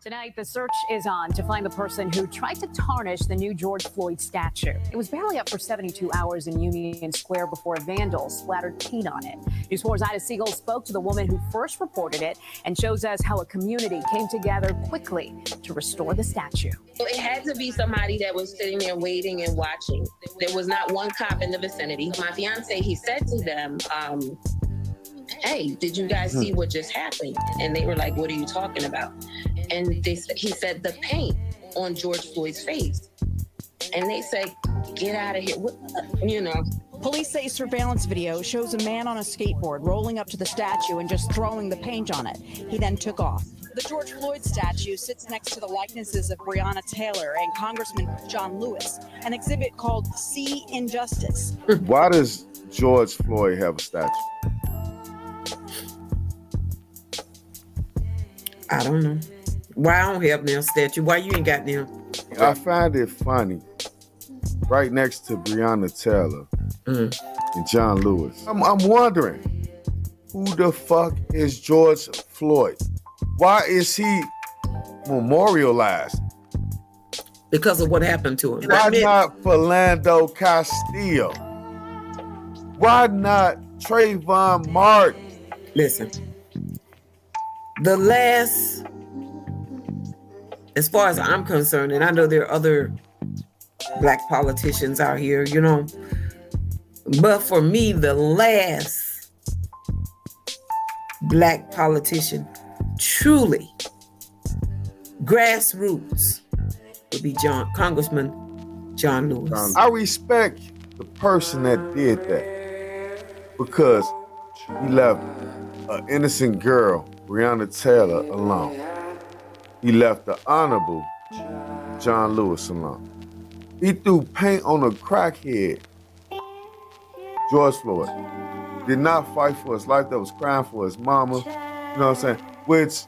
Tonight, the search is on to find the person who tried to tarnish the new George Floyd statue. It was barely up for 72 hours in Union Square before vandals splattered paint on it. News 4's Ida Siegel spoke to the woman who first reported it and shows us how a community came together quickly to restore the statue. It had to be somebody that was sitting there waiting and watching. There was not one cop in the vicinity. My fiance, he said to them, hey, did you guys see what just happened? And they were like, what are you talking about? And he said, the paint on George Floyd's face. And they said, get out of here, Police say surveillance video shows a man on a skateboard rolling up to the statue and just throwing the paint on it. He then took off. The George Floyd statue sits next to the likenesses of Breonna Taylor and Congressman John Lewis, an exhibit called See Injustice. Why does George Floyd have a statue? I don't know. Why I don't have no statue? Why you ain't got them? I find it funny. Right next to Breonna Taylor and John Lewis. I'm wondering, who the fuck is George Floyd? Why is he memorialized? Because of what happened to him. Why not Philando Castillo? Why not Trayvon Martin? Listen, the last, as far as I'm concerned, and I know there are other black politicians out here, but for me, the last black politician, truly grassroots, would be Congressman John Lewis. I respect the person that did that because he left an innocent girl, Breonna Taylor, alone. He left the Honorable John Lewis alone. He threw paint on a crackhead, George Floyd. Did not fight for his life, that was crying for his mama. You know what I'm saying? Which,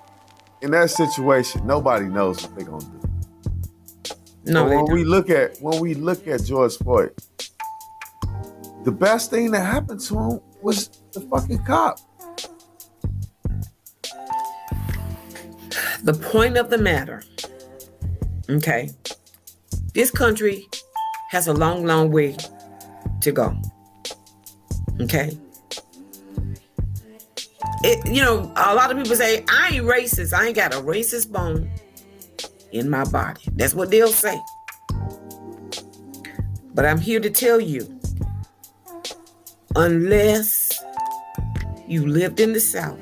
in that situation, nobody knows what they're gonna do. No, when we look at George Floyd, the best thing that happened to him was the fucking cop. The point of the matter, okay, this country has a long, long way to go. Okay. A lot of people say, I ain't racist. I ain't got a racist bone in my body. That's what they'll say. But I'm here to tell you, unless you lived in the South,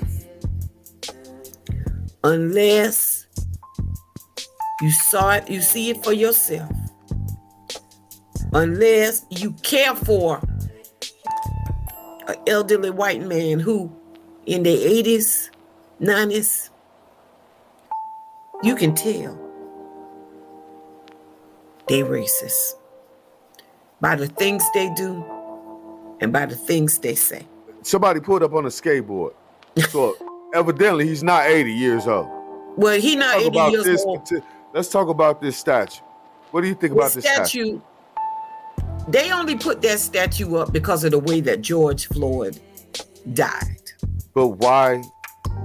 unless you saw it, you see it for yourself, unless you care for an elderly white man who in their 80s, 90s, you can tell they racist by the things they do and by the things they say. Somebody pulled up on a skateboard. So evidently he's not 80 years old. Well, he's not 80 years old. Let's talk about this statue. What do you think about this statue? They only put that statue up because of the way that George Floyd died. But why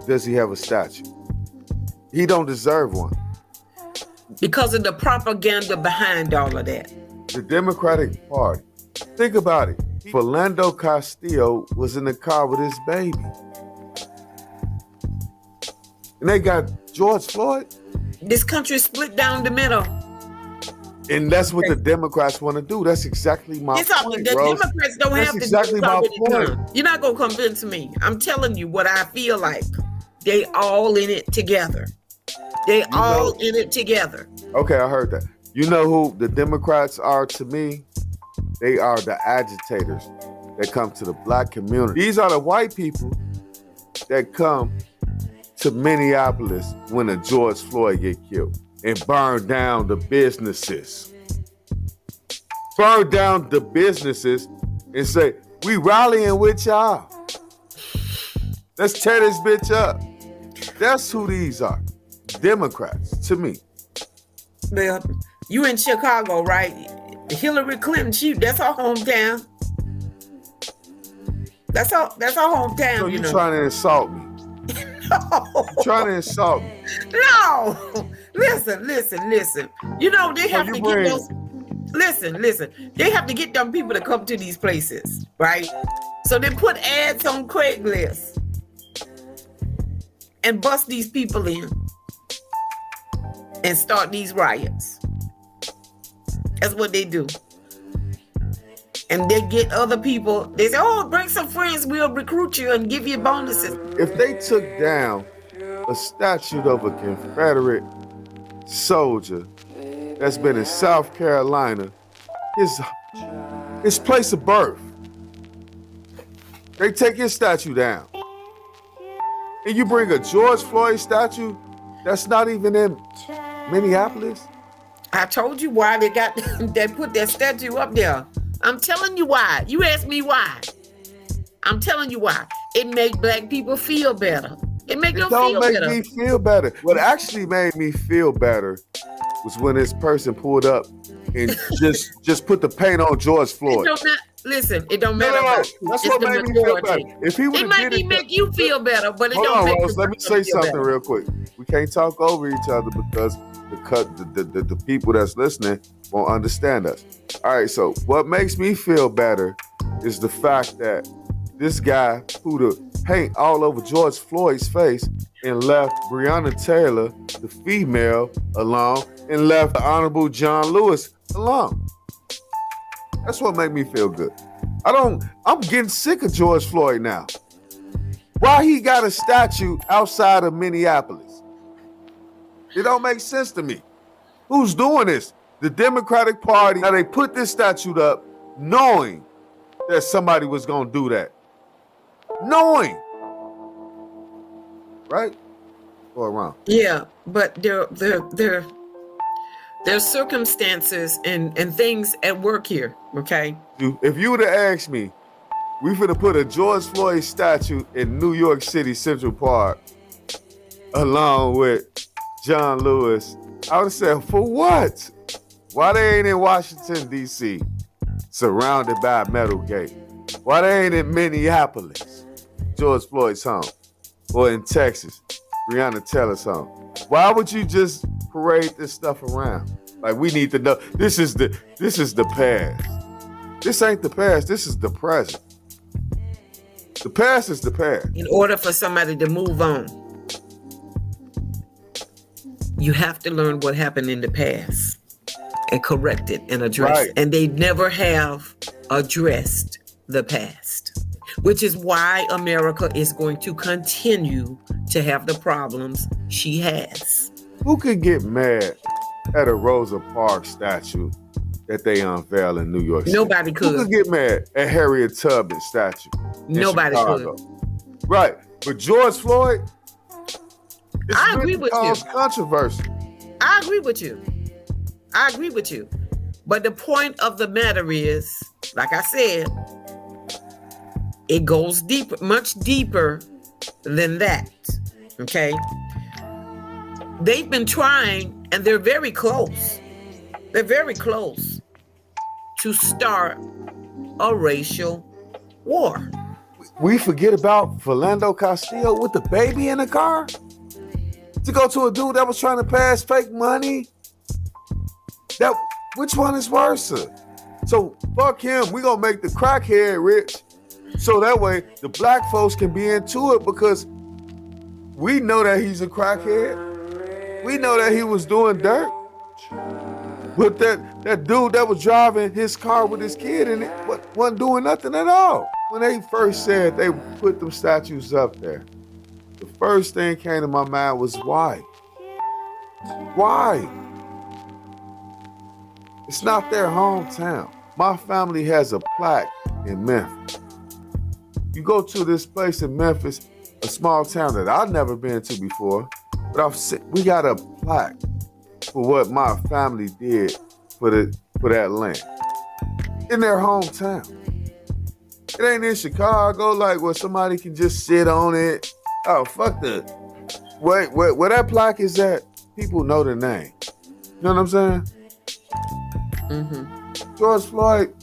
does he have a statue? He don't deserve one. Because of the propaganda behind all of that. The Democratic Party. Think about it. Philando Castillo was in the car with his baby. And they got George Floyd. This country split down the middle. And that's what the Democrats want to do. That's exactly my point, the Rose. Democrats don't have to exactly my point. You're not going to convince me. I'm telling you what I feel like. They all in it together. In it together. Okay, I heard that. You know who the Democrats are to me? They are the agitators that come to the black community. These are the white people that come to Minneapolis when a George Floyd get killed and burn down the businesses. Burn down the businesses and say, we rallying with y'all. Let's tear this bitch up. That's who these are. Democrats, to me. Well, you in Chicago, right? Hillary Clinton, that's our hometown. That's our hometown. So you trying to insult me? Trying to insult me. No. Listen. You know, they have to get those. Listen. They have to get them people to come to these places, right? So they put ads on Craigslist and bust these people in and start these riots. That's what they do. And they get other people. They say, oh, bring some friends. We'll recruit you and give you bonuses. If they took down a statue of a Confederate soldier that's been in South Carolina, his place of birth, they take his statue down. And you bring a George Floyd statue that's not even in Minneapolis? I told you why they put that statue up there. I'm telling you why. You asked me why. I'm telling you why. It made black people feel better. It made them feel better. Don't make me feel better. What actually made me feel better was when this person pulled up and just put the paint on George Floyd. It don't matter. No. That's what made me feel better. If he would have did it, make you feel better, but it hold don't on, make Rose, let me say something real quick. We can't talk over each other because the people that's listening won't understand us. All right, so what makes me feel better is the fact that this guy put the paint all over George Floyd's face and left Breonna Taylor, the female, alone, and left the Honorable John Lewis alone. That's what made me feel good. I'm getting sick of George Floyd now. Why he got a statue outside of Minneapolis? It don't make sense to me. Who's doing this? The Democratic Party. Now they put this statue up knowing that somebody was gonna do that. Knowing. Right? Or wrong? Yeah, but there's circumstances and things at work here, okay? If you would have asked me, we finna put a George Floyd statue in New York City Central Park along with John Lewis, I would have said, for what? Why they ain't in Washington, D.C., surrounded by a metal gate? Why they ain't in Minneapolis, George Floyd's home, or in Texas, Breonna Taylor's home? Why would you just parade this stuff around? Like, we need to know, this is the past. This ain't the past, this is the present. The past is the past. In order for somebody to move on, you have to learn what happened in the past and correct it and address it. And they never have addressed the past, which is why America is going to continue to have the problems she has. Who could get mad at a Rosa Parks statue that they unveil in New York City? Nobody could. Who could get mad at Harriet Tubman statue? Nobody Chicago? could. Right. But George Floyd, I agree with you. Controversy. I agree with you. But the point of the matter is, like I said, it goes deeper, much deeper than that. Okay? They've been trying, and they're very close. They're very close to start a racial war. We forget about Philando Castillo with the baby in the car? To go to a dude that was trying to pass fake money? Which one is worse? So fuck him. We gonna make the crackhead rich, so that way the black folks can be into it, because we know that he's a crackhead. We know that he was doing dirt. But that dude that was driving his car with his kid in it wasn't doing nothing at all. When they first said they put them statues up there, the first thing came to my mind was why? Why? It's not their hometown. My family has a plaque in Memphis. You go to this place in Memphis, a small town that I've never been to before, but we got a plaque for what my family did for that land in their hometown. It ain't in Chicago, like where somebody can just sit on it. Oh, fuck that. Where that plaque is at, people know the name. You know what I'm saying? Mm-hmm. George Floyd,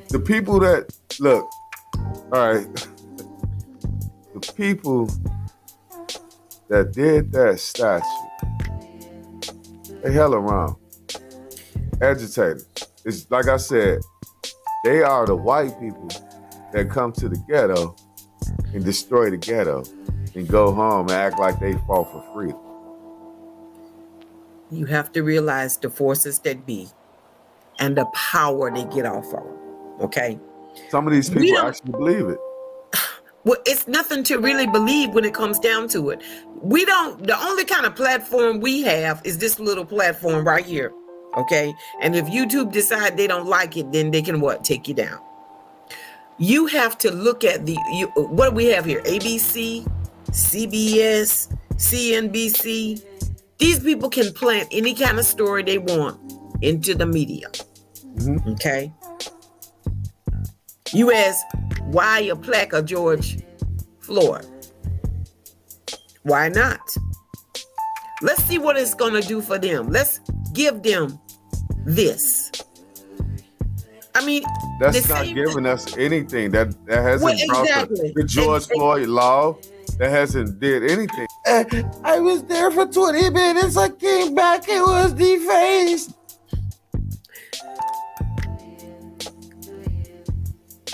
the people that, look, all right, the people that did that statue, they hell around. Agitators. It's like I said, they are the white people that come to the ghetto and destroy the ghetto and go home and act like they fought for freedom. You have to realize the forces that be and the power they get off of. Okay? Some of these people actually believe it. Well, it's nothing to really believe when it comes down to it. The only kind of platform we have is this little platform right here. Okay? And if YouTube decide they don't like it, then they can take you down. You have to look at what do we have here? ABC, CBS, CNBC. These people can plant any kind of story they want into the media. Mm-hmm. Okay? You ask, why a plaque of George Floyd? Why not? Let's see what it's going to do for them. Let's give them this. I mean, that's not giving us anything. That hasn't brought the George Floyd law. That hasn't did anything. I was there for 20 minutes. I came back. It was defaced.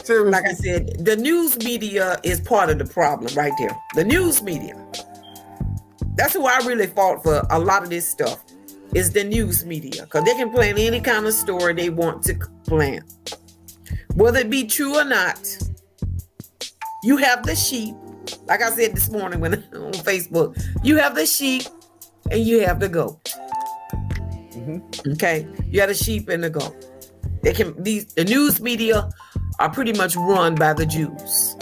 Seriously. Like I said, the news media is part of the problem right there. The news media. That's who I really fought for a lot of this stuff. Is the news media, because they can plant any kind of story they want to plant, whether it be true or not. You have the sheep, like I said this morning when on Facebook. You have the sheep and you have the goat. Mm-hmm. Okay, you have the sheep and the goat. The news media are pretty much run by the Jews.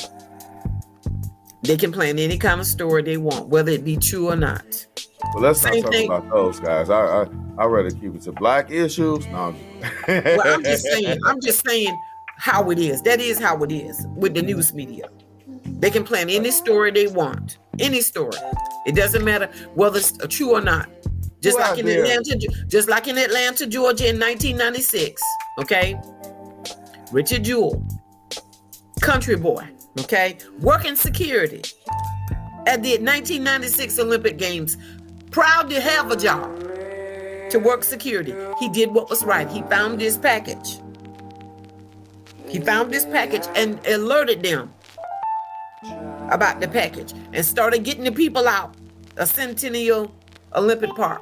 They can plant any kind of story they want, whether it be true or not. Well, let's not talk about those guys. I'd rather keep it to black issues. No, well, I'm just saying how it is. That is how it is with the news media. They can plant any story they want. Any story. It doesn't matter whether it's true or not. Just like in Atlanta, Georgia in 1996. Okay? Richard Jewell, country boy, okay? Working security at the 1996 Olympic Games. Proud to have a job to work security. He did what was right. He found this package. And alerted them about the package and started getting the people out of Centennial Olympic Park.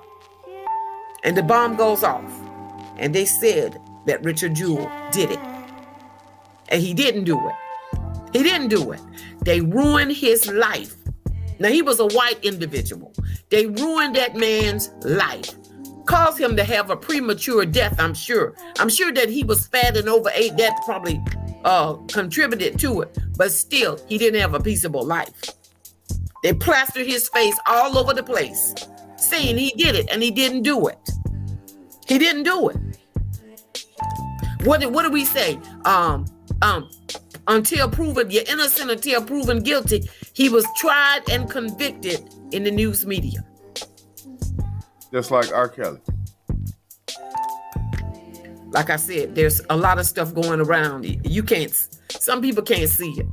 And the bomb goes off. And they said that Richard Jewell did it. And he didn't do it. They ruined his life. Now, he was a white individual. They ruined that man's life. Caused him to have a premature death, I'm sure. I'm sure that he was fat and overate. That probably contributed to it. But still, he didn't have a peaceable life. They plastered his face all over the place, saying he did it, and he didn't do it. He didn't do it. What do we say? Until proven, you're innocent until proven guilty. He was tried and convicted in the news media. Just like R. Kelly. Like I said, there's a lot of stuff going around. Some people can't see it.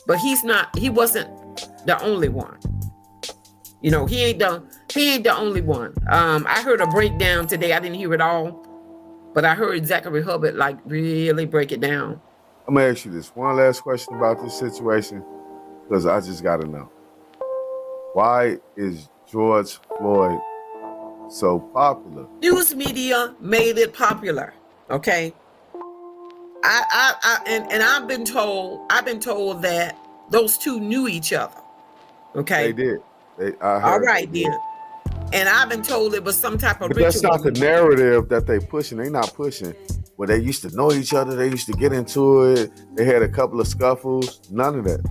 But he wasn't the only one. You know, he ain't the only one. I heard a breakdown today. I didn't hear it all. But I heard Zachary Hubbard really break it down. I'm going to ask you this one last question about this situation, because I just got to know. Why is George Floyd so popular? News media made it popular, okay? I've been told that those two knew each other, okay? They did. All right, then. And I've been told it was some type of but ritual. That's not the narrative that they pushing. They not pushing. Well, they used to know each other. They used to get into it. They had a couple of scuffles. None of that.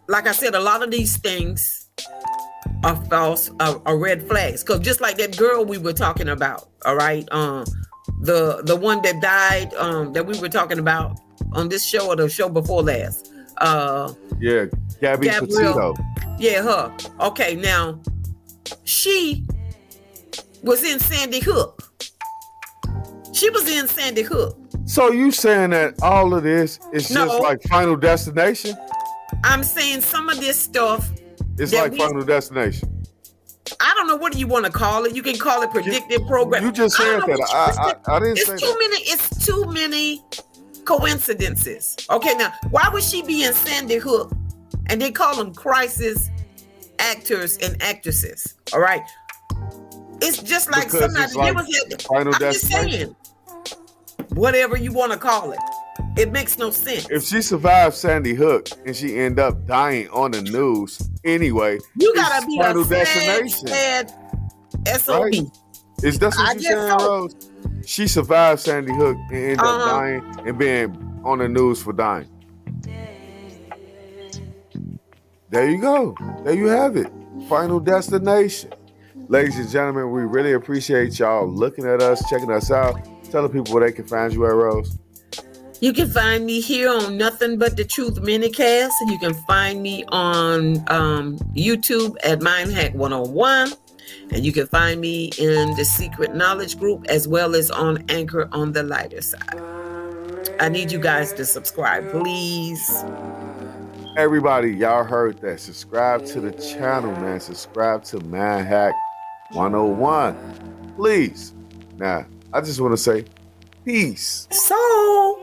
Like I said, a lot of these things are false, are red flags. Because just like that girl we were talking about, all right? The one that died, that we were talking about on this show or the show before last. Yeah, Gabby Petito. Yeah, her. Okay, now, she was in Sandy Hook. So you saying that all of this is just like Final Destination? I'm saying some of this stuff. It's like Final Destination. I don't know, what do you want to call it? You can call it predictive program. You just said that. I didn't say that. It's too many coincidences. Okay, now why would she be in Sandy Hook? And they call them crisis actors and actresses. All right. It's just like because somebody Final I'm just saying, whatever you want to call it. It makes no sense. If she survived Sandy Hook and she end up dying on the news anyway, you gotta be Final a Destination. sad SOB. Right? Is that what you're saying, Rose? She survived Sandy Hook and ended up dying and being on the news for dying. There you go. There you have it. Final Destination. Ladies and gentlemen, we really appreciate y'all looking at us, checking us out. Tell the people where they can find you at, Rose. You can find me here on Nothing But the Truth Minicast. You can find me on YouTube at MindHack 101. And you can find me in the Secret Knowledge Group as well as on Anchor on the lighter side. I need you guys to subscribe, please. Everybody, y'all heard that. Subscribe to the channel, man. Subscribe to MindHack 101. Please. Now, I just want to say peace. So...